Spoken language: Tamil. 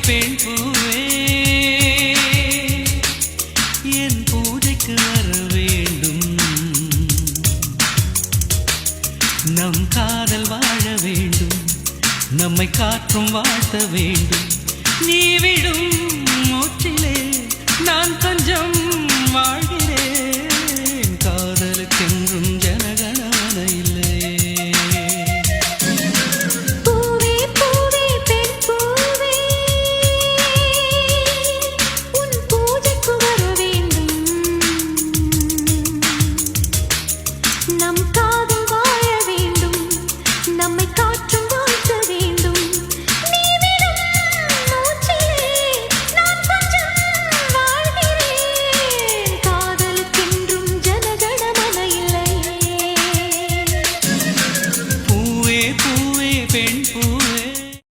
பெண் பூவே என் பூஜைக்கு வர வேண்டும். நம் காதல் வாழ வேண்டும், நம்மை காற்றும் வாழ்த்த வேண்டும். நீ விடும் மூச்சிலே நான் கொஞ்சம் வாழ்கிறேன்.